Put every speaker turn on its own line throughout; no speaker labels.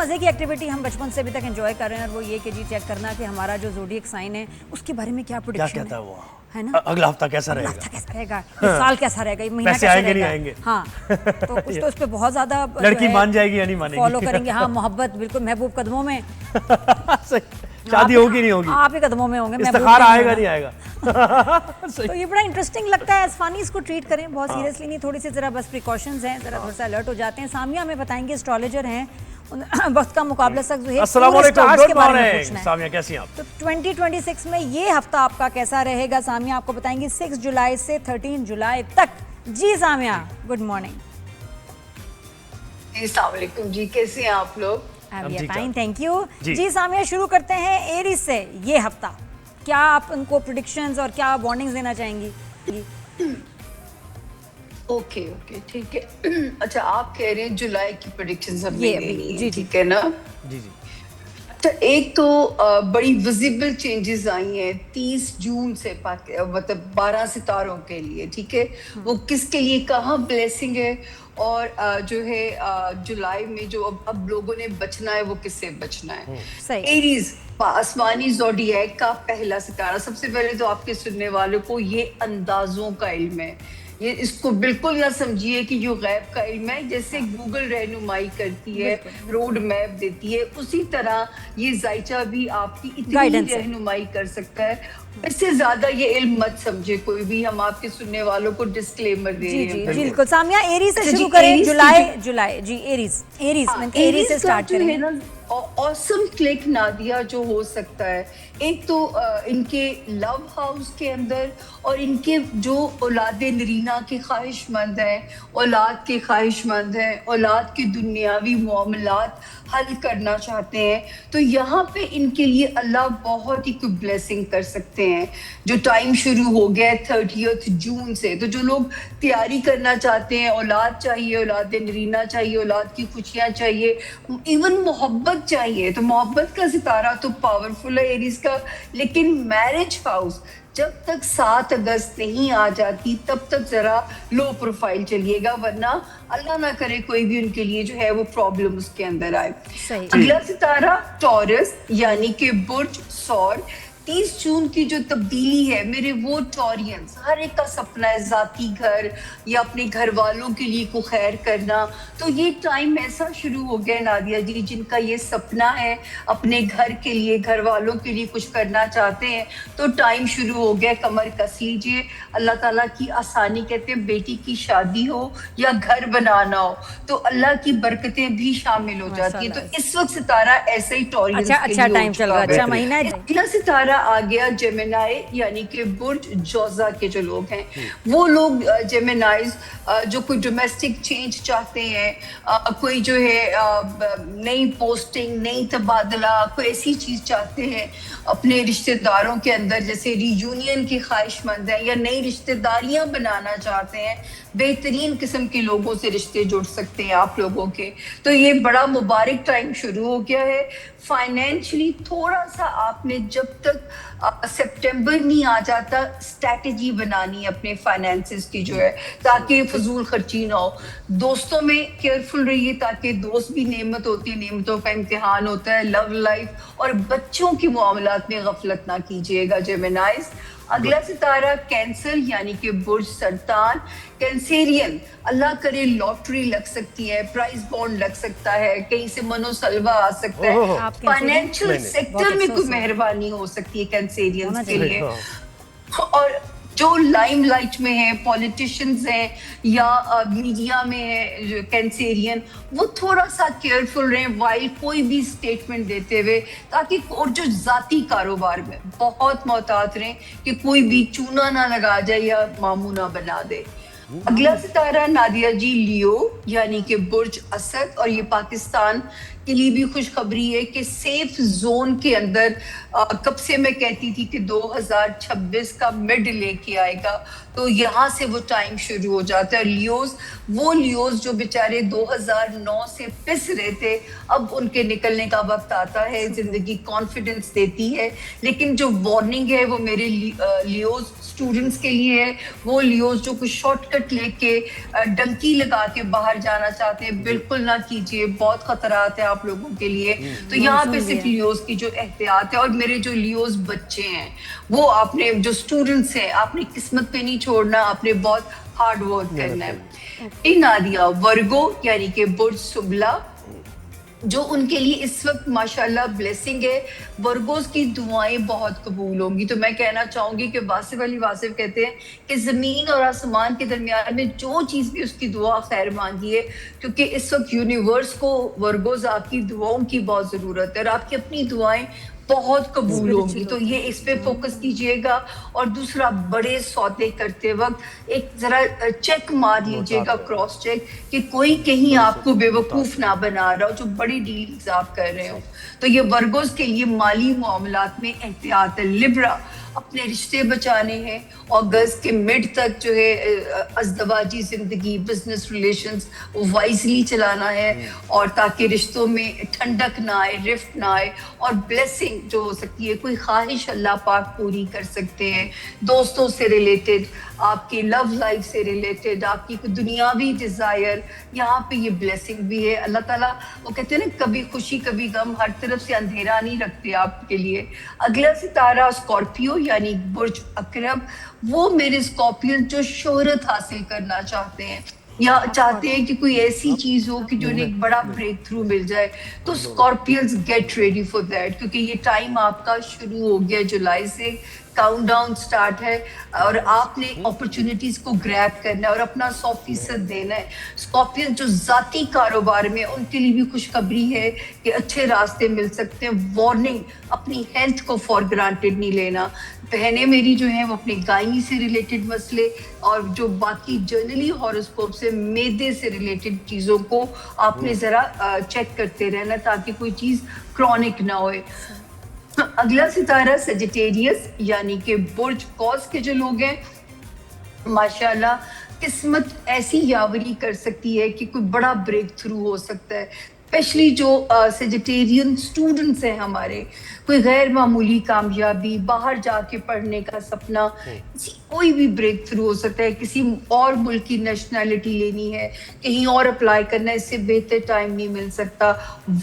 مزے کی ایکٹیویٹی ہم بچپن سے ابھی تک انجوائے کر رہے ہیں، اور وہ یہ کہ جی چیک کرنا کہ ہمارا جو زوڈیک سائن ہے اس کے بارے میں کیا پریڈکشن ہے نا،
اگلا ہفتہ کیسا رہے گا،
ہفتہ کیسا رہے گا، یہ سال کیسا رہے گا، یہ مہینہ
پیسے
کیسا
آئیں گے
رہے
نہیں
گا.
آئیں گے.
ہاں تو کچھ تو اس پہ بہت زیادہ
لڑکی مان جائے گی یا نہیں مانے گی،
فالو کریں گے. ہاں محبت بالکل محبوب قدموں میں.
شادی ہوگی نہیں ہوگی،
آپ ہی قدموں میں ہوں گے.
استخارہ آئے گا نہیں آئے گا.
تو یہ بڑا انٹرسٹنگ لگتا ہے. ایز فنی اس کو ٹریٹ کریں، بہت سیریسلی نہیں، تھوڑی سی ذرا بس پریکاشنز ہیں، ذرا تھوڑا سا الرٹ ہو جاتے ہیں. سامیہ ہمیں بتائیں گے، اسٹرالوجر ہیں، وقت کا مقابلہ سخت ہے.
السلام علیکم، گڈ مارننگ سامیہ، کیسی ہیں آپ؟
تو 2026 میں یہ ہفتہ آپ کا کیسا رہے گا سامیہ آپ کو بتائیں گے 6 جولائی سے 13 جولائی تک. جی سامیہ گڈ مارننگ.
السلام علیکم جی، کیسے ہیں آپ لوگ؟
Fine thank you. جی سامیہ شروع کرتے ہیں ایریز سے. یہ ہفتہ کیا آپ ان کو پریڈکشنز اور کیا وارننگز دینا چاہیں گی؟
اوکے ٹھیک ہے. اچھا آپ کہہ رہے ہیں جولائی کی پریڈکشنز ہم نے دینی ہے، ٹھیک ہے نا؟
جی.
اچھا ایک تو بڑی ویزیبل چینجز آئی ہیں 30 جون سے، مطلب 12 ستاروں کے لیے، ٹھیک ہے. وہ کس کے لیے کہاں بلیسنگ ہے، اور جو ہے جولائی میں جو اب لوگوں نے بچنا ہے وہ کس سے بچنا ہے. ایریز آسمانی زوڈیاک کا پہلا ستارہ. سب سے پہلے تو آپ کے سننے والوں کو یہ اندازوں کا علم ہے، یہ اس کو بالکل نہ سمجھیے کہ جو غیب کا علم ہے، جیسے گوگل رہنمائی کرتی ہے، روڈ میپ دیتی ہے، اسی طرح یہ ذائچہ بھی آپ کی اتنی رہنمائی کر سکتا ہے. اس سے زیادہ یہ علم مت سمجھے کوئی بھی. ہم آپ کے سننے والوں کو ڈسکلیمر دے رہے ہیں.
جی بالکل. سامیہ ایریز سے شروع کریں. جولائی جی ایریز سے سٹارٹ کریں.
اوسم کلک نادیہ جو ہو سکتا ہے، ایک تو ان کے لو ہاؤس کے اندر، اور ان کے جو اولاد نرینہ کے خواہش مند ہیں، اولاد کے خواہش مند ہیں، اولاد کے دنیاوی معاملات حل کرنا چاہتے ہیں، تو یہاں پہ ان کے لیے اللہ بہت ہی کوئی بلیسنگ کر سکتے ہیں. جو ٹائم شروع ہو گیا ہے 30 جون سے، تو جو لوگ تیاری کرنا چاہتے ہیں، اولاد چاہیے، اولاد نرینہ چاہیے، اولاد کی خوشیاں چاہیے، ایون محبت چاہیے، تو محبت کا ستارہ تو پاورفل ہے ایریز کا. لیکن میرج ہاؤس جب تک 7 اگست نہیں آ جاتی تب تک ذرا لو پروفائل چلیے گا، ورنہ اللہ نہ کرے کوئی بھی ان کے لیے جو ہے وہ پرابلم اس کے اندر آئے. اگلا ستارہ ٹورس یعنی کہ برج ثور. 30 جون کی جو تبدیلی ہے میرے وہ ٹورینز، ہر ایک کا سپنا ہے ذاتی گھر یا اپنے گھر والوں کے لیے کو خیر کرنا. تو یہ ٹائم ایسا شروع ہو گیا نادیہ جی، جن کا یہ سپنا ہے اپنے گھر کے لیے، گھر والوں کے لیے کچھ کرنا چاہتے ہیں، تو ٹائم شروع ہو گیا. کمر کس لیجیے. اللہ تعالیٰ کی آسانی، کہتے ہیں بیٹی کی شادی ہو یا گھر بنانا ہو تو اللہ کی برکتیں بھی شامل ہو جاتی ہیں. تو اس وقت ستارہ ایسے ہی ٹورینز کے لیے ہو چکا ہے.
اچھا مہینہ ہے.
اگلا ستارہ آ گیا جیمنائی یعنی کہ برج جوزا کے جو لوگ ہیں، وہ لوگ جیمنائز جو کوئی ڈومیسٹک چینج چاہتے ہیں، کوئی جو ہے نئی پوسٹنگ، نئی تبادلہ، کوئی ایسی چیز چاہتے ہیں اپنے رشتہ داروں کے اندر، جیسے ری یونین کی خواہش مند ہیں یا نئی رشتہ داریاں بنانا چاہتے ہیں، بہترین قسم کے لوگوں سے رشتے جڑ سکتے ہیں آپ لوگوں کے. تو یہ بڑا مبارک ٹائم شروع ہو گیا ہے. فائنینشلی تھوڑا سا آپ نے جب تک سپٹمبر نہیں آ جاتا اسٹریٹجی بنانی ہے اپنے فائنینسز کی جو ہے، تاکہ فضول خرچی نہ ہو. دوستوں میں کیئرفل رہیے، تاکہ دوست بھی نعمت ہوتی ہے، نعمتوں کا امتحان ہوتا ہے. لو لائف اور بچوں کے معاملات میں غفلت نہ کیجیے گا جیمنائز. اگلا ستارہ کینسر یعنی کہ برج سرطان. کینسیرین، اللہ کرے لاٹری لگ سکتی ہے، پرائز بانڈ لگ سکتا ہے، کہیں سے منو سلوا آ سکتا ہے، فائنینشل سیکٹر میں کوئی مہربانی ہو سکتی ہے کینسیرینز کے لیے. اور جو لائم لائٹ میں ہیں، پولیٹیشنز ہیں یا میڈیا میں ہے جو کینسیرین، وہ تھوڑا سا کیئرفل رہیں وائل کوئی بھی اسٹیٹمنٹ دیتے ہوئے، تاکہ اور جو ذاتی کاروبار میں بہت محتاط رہیں کہ کوئی بھی چونا نہ لگا جائے یا ماموں نہ بنا دے. اگلا ستارہ نادیہ جی لیو یعنی کہ برج اسد، اور یہ پاکستان کے لیے بھی خوشخبری ہے کہ سیف زون کے اندر کب سے میں کہتی تھی کہ 2026 کا مڈ لے کے آئے گا، تو یہاں سے وہ ٹائم شروع ہو جاتا ہے. لیوز، وہ لیوز جو بیچارے 2009 سے پس رہے تھے، اب ان کے نکلنے کا وقت آتا ہے. زندگی کانفیڈنس دیتی ہے، لیکن جو وارننگ ہے وہ میرے لیوز اسٹوڈنٹس کے لیے ہے. وہ لیوز جو کچھ شارٹ کٹ پروڈکٹ لے کے ڈنکی لگا کے باہر جانا چاہتے ہیں بالکل نہ کیجیے, بہت خطرات ہیں آپ لوگوں کے لیے. تو یہاں پہ صرف لیوز کی جو احتیاط ہے, اور میرے جو لیوز بچے ہیں وہ آپ نے جو اسٹوڈنٹس ہیں آپ نے قسمت پہ نہیں چھوڑنا, آپ نے بہت ہارڈ ورک کرنا ہے. نادیہ ورگو یعنی کہ برج سبلا, جو ان کے لیے اس وقت ماشاءاللہ بلیسنگ ہے. ورگوز کی دعائیں بہت قبول ہوں گی. تو میں کہنا چاہوں گی کہ واصف علی واصف کہتے ہیں کہ زمین اور آسمان کے درمیان میں جو چیز بھی اس کی دعا خیر مانگی ہے, کیونکہ اس وقت یونیورس کو ورگوز آپ کی دعاؤں کی بہت ضرورت ہے, اور آپ کی اپنی دعائیں بہت قبول ہوگی. تو یہ اس پہ فوکس کیجئے گا. اور دوسرا, بڑے سودے کرتے وقت ایک ذرا چیک مار لیجئے گا, کراس چیک, کہ کوئی کہیں آپ کو بے وقوف نہ بنا رہا ہو جو بڑی ڈیلز آپ کر رہے ہو. تو یہ ورگوز کے لیے مالی معاملات میں احتیاط ہے. لبرا, اپنے رشتے بچانے ہیں, اگست کے مڈ تک جو ہے ازدواجی زندگی, بزنس ریلیشنز وائزلی چلانا ہے, اور تاکہ رشتوں میں ٹھنڈک نہ آئے, رفٹ نہ آئے, اور بلیسنگ جو ہو سکتی ہے, کوئی خواہش اللہ پاک پوری کر سکتے ہیں. دوستوں سے ریلیٹڈ, آپ کی لو لائف سے ریلیٹڈ, آپ کی کوئی دنیاوی ڈیزائر, یہاں پہ یہ بلیسنگ بھی ہے. اللہ تعالیٰ وہ کہتے ہیں نا, کبھی خوشی کبھی غم, ہر طرف سے اندھیرا نہیں رکھتے آپ کے لیے. اگلا ستارہ اسکارپیو یعنی برج اکرم, وہ میرے اسکارپین جو شہرت حاصل کرنا چاہتے ہیں یا چاہتے ہیں کہ کوئی ایسی چیز ہو کہ جو انہیں ایک بڑا بریک تھرو مل جائے, تو اسکارپینز گیٹ ریڈی فار دیٹ, کیونکہ یہ ٹائم آپ کا شروع ہو گیا. جولائی سے کاؤنٹ ڈاؤن سٹارٹ ہے, اور آپ نے اپرچونٹیز کو گریب کرنا ہے اور اپنا 100% دینا ہے. اسکارپین جو ذاتی کاروبار میں, ان کے لیے بھی خوشخبری ہے کہ اچھے راستے مل سکتے ہیں. وارننگ, اپنی ہیلتھ کو فار گرانٹیڈ نہیں لینا. بہنیں میری جو ہیں وہ اپنے گائنی سے ریلیٹڈ مسئلے, اور جو باقی جنرلی ہاروسکوپ سے معدے سے ریلیٹڈ چیزوں کو آپ نے ذرا چیک کرتے رہنا, تاکہ کوئی چیز کرونک نہ ہوئے. اگلا ستارہ سیجیٹیریس یعنی کہ برج قوس کے جو لوگ ہیں, ماشاءاللہ قسمت ایسی یاوری کر سکتی ہے کہ کوئی بڑا بریک تھرو ہو سکتا ہے. اسپیشلی جو سیجیٹیرین اسٹوڈنٹس ہیں ہمارے, کوئی غیر معمولی کامیابی, باہر جا کے پڑھنے کا سپنا, کوئی بھی بریک تھرو ہو سکتا ہے. کسی اور ملک کی نیشنلٹی لینی ہے, کہیں اور اپلائی کرنا ہے, اس سے بہتر ٹائم نہیں مل سکتا.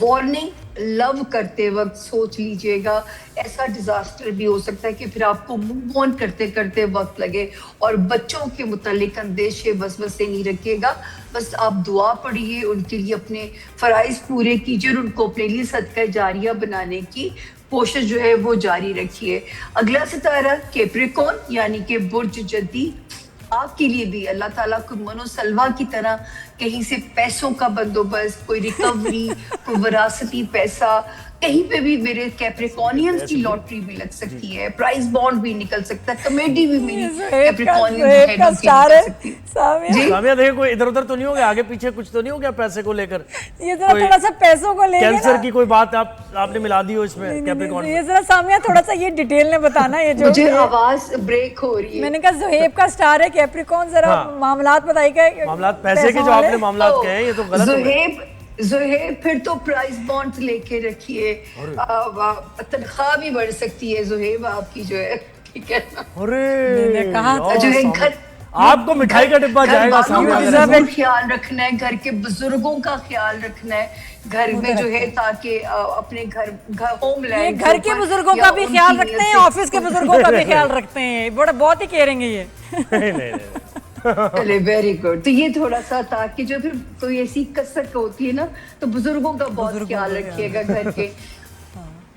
وارننگ, لو کرتے وقت سوچ لیجئے گا, ایسا ڈیزاسٹر بھی ہو سکتا ہے کہ پھر آپ کو موو آن کرتے کرتے وقت لگے. اور بچوں کے متعلق اندیشے وسوسے نہیں رکھیے گا, بس آپ دعا پڑھیے, ان کے لیے اپنے فرائض پورے کیجیے, اور ان کو اپنے لیے صدقہ جاریہ بنانے کی کوشش جو ہے وہ جاری رکھیے. اگلا ستارہ کیپریکون یعنی کہ برج جدی, آپ کے لیے بھی اللہ تعالیٰ کو منو سلوا کی طرح کہیں سے پیسوں کا بندوبست, کوئی ریکوری, کوئی وراثتی پیسہ, کہیں پہ بھی میرے کیپریکونینز کی لاٹری بھی لگ سکتی ہے, پرائز بانڈ بھی نکل سکتا ہے, کمیڈی بھی میری کیپریکونینز ہیڈوں کی نکل سکتی ہے.
سامیہ دیکھیں کوئی ادھر ادھر تو نہیں ہو گیا, آگے پیچھے کچھ تو نہیں ہو گیا پیسے کو لے کر,
یہ ذرا تھوڑا سا پیسوں کو لے کے
کینسر کی کوئی بات آپ نے ملا دی ہو اس میں کیپریکون میں؟
یہ ذرا سامیہ تھوڑا سا یہ ڈیٹیل میں بتانا. یہ جو
مجھے آواز بریک ہو رہی ہے.
میں نے کہا زہیب کا سٹار ہے کیپریکون, ذرا معاملات بتائی گئے,
معاملات پیسے کے جو آپ نے معاملات کہے ہیں یہ تو غلط ہے.
زہیب پھر تو پرائز بانڈ لے کے رکھیے, تنخواہ بھی بڑھ سکتی ہے زہیب آپ کی جو ہے, ٹھیک ہے. جو ہے گھر
آپ کو مٹھائی کا ڈبہ جائے گا
سامنے, خیال رکھنا ہے, گھر کے بزرگوں کا خیال رکھنا ہے گھر میں جو ہے, تاکہ اپنے ہوم لینڈ,
گھر کے بزرگوں کا بھی خیال رکھتے ہیں, آفس کے بزرگوں کا بھی خیال رکھتے ہیں, بہت ہی کیئرنگ ہے یہ.
چلے ویری گڈ. تو یہ تھوڑا سا, تاکہ جو پھر کوئی ایسی کسر ہوتی ہے نا, تو بزرگوں کا بہت خیال رکھیے گا گھر کے.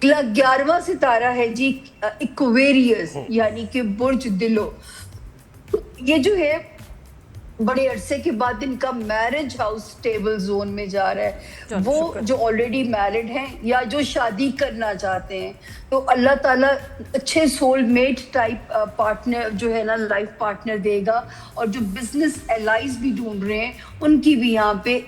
11واں ستارہ ہے جی ایکویریس یعنی کہ برج دلو. یہ جو ہے بڑے عرصے کے بعد ان کا میرج ہاؤس اسٹیبل زون میں جا رہا ہے. وہ جو آلریڈی میرڈ ہیں یا جو شادی کرنا چاہتے ہیں, تو اللہ تعالیٰ اچھے سول میٹ ٹائپ پارٹنر جو ہے نا, لائف پارٹنر دے گا. اور جو بزنس الائز بھی ڈھونڈ رہے ہیں, ان کی بھی یہاں پہ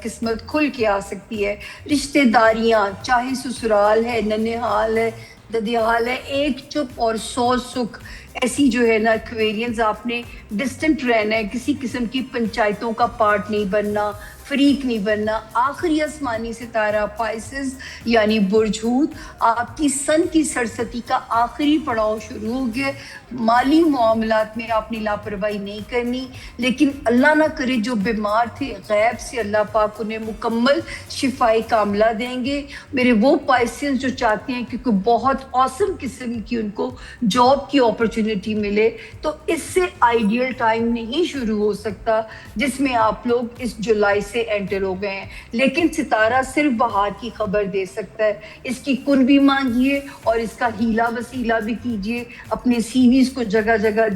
قسمت کھل کے آ سکتی ہے. رشتہ داریاں, چاہے سسرال ہے, ننھال ہے, ددیال ہے, ایک چپ اور 100 سکھ, ایسی جو ہے نا ایکویرینس آپ نے ڈسٹنٹ رہنا ہے, کسی قسم کی پنچایتوں کا پارٹ نہیں بننا, فریق نہیں بننا. آخری آسمانی ستارہ پائسز یعنی برج حوت, آپ کی سن کی سرستی کا آخری پڑاؤ شروع ہو گیا. مالی معاملات میں آپ نے لاپرواہی نہیں کرنی, لیکن اللہ نہ کرے جو بیمار تھے غیب سے اللہ پاک انہیں مکمل شفائے کاملہ دیں گے. میرے وہ پائسز جو چاہتے ہیں کہ کوئی بہت آسم قسم کی ان کو جاب کی اپرچونٹی ملے, تو اس سے آئیڈیل ٹائم نہیں شروع ہو سکتا جس میں آپ لوگ اس جولائی سے انٹر ہو گئے ہیں. لیکن ستارہ صرف بہار کی خبر دے سکتا ہے. اس کی کن بھی مانگیے اور اس کا ہیلا وسیلہ بھی کیجیے, اپنے سی ویز کو جگہ جگہ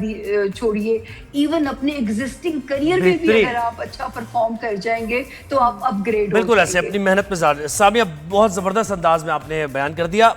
چھوڑیے, ایون اپنے ایگزسٹنگ کریئر میں بھی اگر آپ اچھا پرفارم کر جائیں گے تو آپ اپ گریڈ ہو.
بالکل ایسے اپنی محنت پہ سامیہ بہت زبردست انداز میں آپ نے بیان کر دیا.